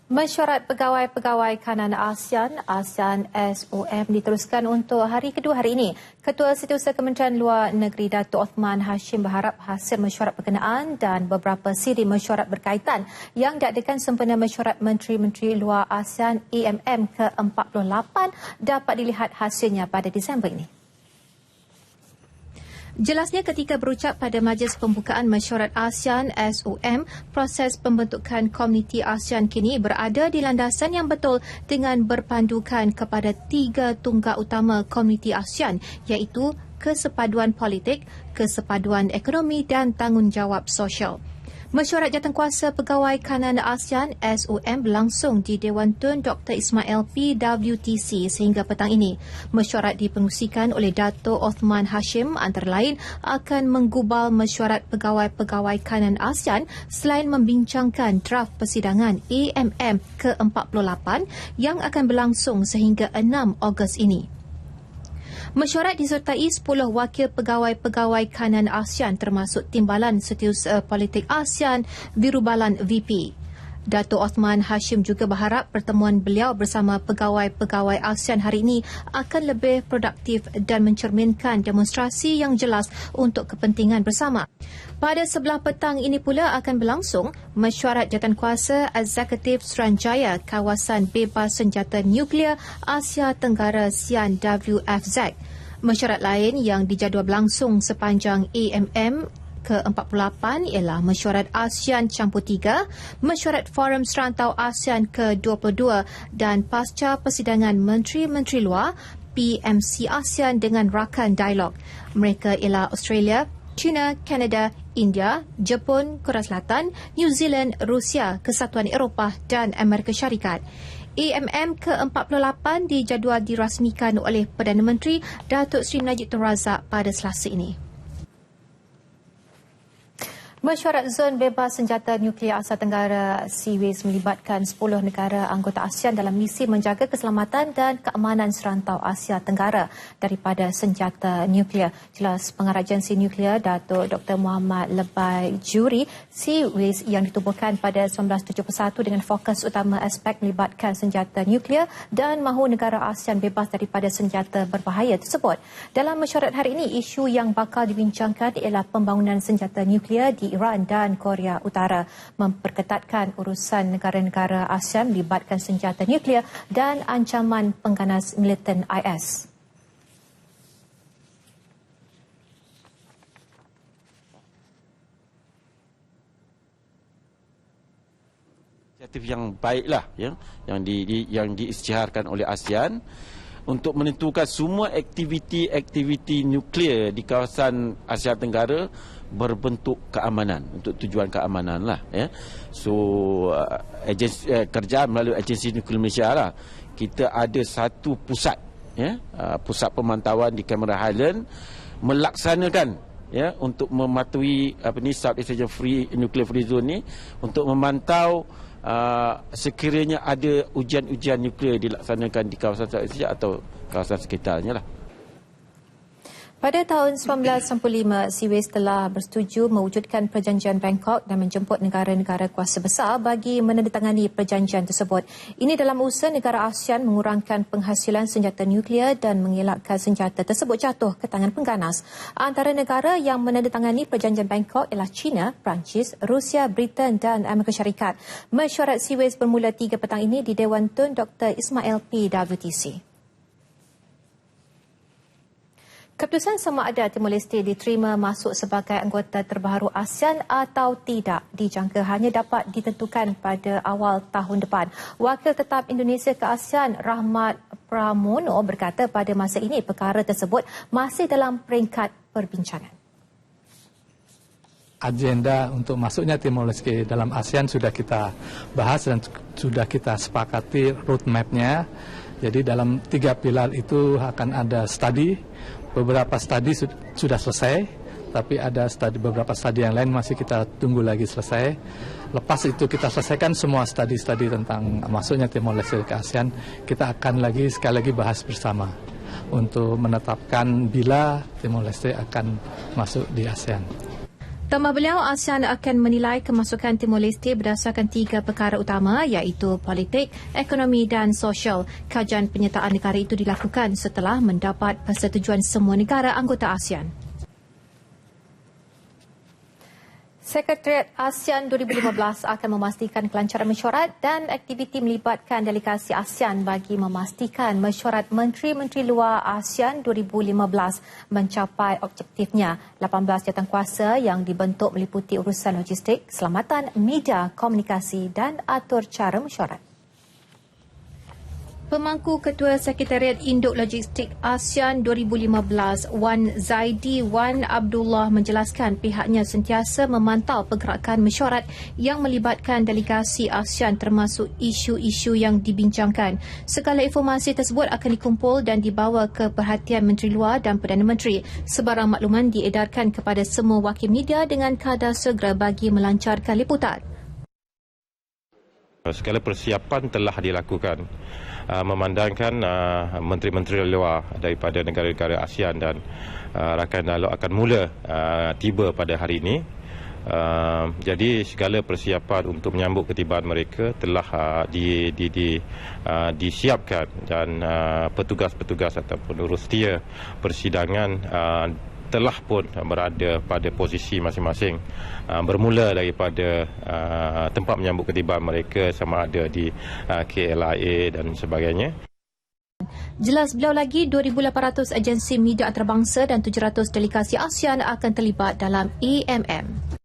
Mesyuarat Pegawai-Pegawai Kanan ASEAN SOM diteruskan untuk hari kedua hari ini. Ketua Setiausaha Kementerian Luar Negeri Datuk Othman Hashim berharap hasil mesyuarat berkenaan dan beberapa siri mesyuarat berkaitan yang diadakan sempena mesyuarat Menteri-Menteri Luar ASEAN AMM ke-48 dapat dilihat hasilnya pada Disember ini. Jelasnya ketika berucap pada majlis pembukaan mesyuarat ASEAN SOM, proses pembentukan komuniti ASEAN kini berada di landasan yang betul dengan berpandukan kepada tiga tunggak utama komuniti ASEAN iaitu kesepaduan politik, kesepaduan ekonomi dan tanggungjawab sosial. Mesyuarat Jawatankuasa Pegawai Kanan ASEAN SOM berlangsung di Dewan Tun Dr. Ismail P. WTC sehingga petang ini. Mesyuarat dipengerusikan oleh Datuk Othman Hashim antara lain akan menggubal mesyuarat Pegawai-Pegawai Kanan ASEAN selain membincangkan draft persidangan AMM ke-48 yang akan berlangsung sehingga 6 Ogos ini. Mesyuarat disertai 10 wakil pegawai-pegawai kanan ASEAN termasuk Timbalan Setiausaha Politik ASEAN Birubalan VP. Datuk Othman Hashim juga berharap pertemuan beliau bersama pegawai-pegawai ASEAN hari ini akan lebih produktif dan mencerminkan demonstrasi yang jelas untuk kepentingan bersama. Pada sebelah petang ini pula akan berlangsung mesyuarat Jawatankuasa Eksekutif Suruhanjaya Kawasan Bebas Senjata Nuklear Asia Tenggara ASEAN WFZ. Mesyuarat lain yang dijadual berlangsung sepanjang AMM ke-48 ialah mesyuarat ASEAN Campur 3, mesyuarat Forum Serantau ASEAN ke-22 dan pasca persidangan Menteri-Menteri Luar PMC ASEAN dengan rakan dialog. Mereka ialah Australia, China, Kanada, India, Jepun, Korea Selatan, New Zealand, Rusia, Kesatuan Eropah dan Amerika Syarikat. AMM ke-48 dijadual dirasmikan oleh Perdana Menteri Datuk Seri Najib Tun Razak pada Selasa ini. Mesyuarat Zon Bebas Senjata Nuklear Asia Tenggara (SEAWAYS) melibatkan 10 negara anggota ASEAN dalam misi menjaga keselamatan dan keamanan serantau Asia Tenggara daripada senjata nuklear. Jelas Pengarah Agensi Nuklear Datuk Dr. Muhammad Lebai Juri, SEAWAYS yang ditubuhkan pada 1971 dengan fokus utama aspek melibatkan senjata nuklear dan mahu negara ASEAN bebas daripada senjata berbahaya tersebut. Dalam mesyuarat hari ini, isu yang bakal dibincangkan ialah pembangunan senjata nuklear di Iran dan Korea Utara, memperketatkan urusan negara-negara ASEAN melibatkan senjata nuklear dan ancaman pengganas militan IS. Inisiatif yang baiklah yang diisytiharkan oleh ASEAN untuk menentukan semua aktiviti nuklear di kawasan Asia Tenggara berbentuk keamanan, untuk tujuan keamanan lah. So kerjaan melalui Agensi Nuklear Malaysia lah, kita ada satu pusat, pusat pemantauan di Cameron Highland melaksanakan untuk mematuhi Southeast Asian Nuclear Free Zone ni, untuk memantau sekiranya ada ujian-ujian nuklear dilaksanakan di kawasan Southeast Asia atau kawasan sekitarnya lah. Pada tahun 1995, SEAWAYS telah bersetuju mewujudkan perjanjian Bangkok dan menjemput negara-negara kuasa besar bagi menandatangani perjanjian tersebut. Ini dalam usaha negara ASEAN mengurangkan penghasilan senjata nuklear dan mengelakkan senjata tersebut jatuh ke tangan pengganas. Antara negara yang menandatangani perjanjian Bangkok ialah China, Perancis, Rusia, Britain dan Amerika Syarikat. Mesyuarat SEAWAYS bermula 3 petang ini di Dewan Tun Dr. Ismail P. WTC. Keputusan sama ada Timor Leste diterima masuk sebagai anggota terbaru ASEAN atau tidak dijangka hanya dapat ditentukan pada awal tahun depan. Wakil Tetap Indonesia ke ASEAN Rahmat Pramono berkata pada masa ini perkara tersebut masih dalam peringkat perbincangan. Agenda untuk masuknya Timor Leste dalam ASEAN sudah kita bahas dan sudah kita sepakati roadmap-nya. Jadi dalam 3 pilar itu akan ada studi. Beberapa studi sudah selesai, tapi ada beberapa studi yang lain masih kita tunggu lagi selesai. Lepas itu kita selesaikan semua studi tentang masuknya Timor Leste ke ASEAN, kita akan sekali lagi bahas bersama untuk menetapkan bila Timor Leste akan masuk di ASEAN. Tambah beliau, ASEAN akan menilai kemasukan Timor Leste berdasarkan 3 perkara utama iaitu politik, ekonomi dan sosial. Kajian penyertaan negara itu dilakukan setelah mendapat persetujuan semua negara anggota ASEAN. Sekretariat ASEAN 2015 akan memastikan kelancaran mesyuarat dan aktiviti melibatkan delegasi ASEAN bagi memastikan mesyuarat Menteri-Menteri Luar ASEAN 2015 mencapai objektifnya. 18 jawatankuasa yang dibentuk meliputi urusan logistik, keselamatan, media, komunikasi dan atur cara mesyuarat. Pemangku Ketua Sekretariat Induk Logistik ASEAN 2015 Wan Zaidi Wan Abdullah menjelaskan pihaknya sentiasa memantau pergerakan mesyuarat yang melibatkan delegasi ASEAN termasuk isu-isu yang dibincangkan. Segala informasi tersebut akan dikumpul dan dibawa ke perhatian Menteri Luar dan Perdana Menteri. Sebarang makluman diedarkan kepada semua wakil media dengan kadar segera bagi melancarkan liputan. Segala persiapan telah dilakukan memandangkan menteri-menteri luar daripada negara-negara ASEAN dan rakan dialog akan mula tiba pada hari ini. Jadi segala persiapan untuk menyambut ketibaan mereka telah disiapkan dan petugas-petugas ataupun urusia persidangan telah pun berada pada posisi masing-masing bermula daripada tempat menyambut ketibaan mereka sama ada di KLIA dan sebagainya. Jelas beliau lagi 2,800 agensi media antarabangsa dan 700 delegasi ASEAN akan terlibat dalam AMM.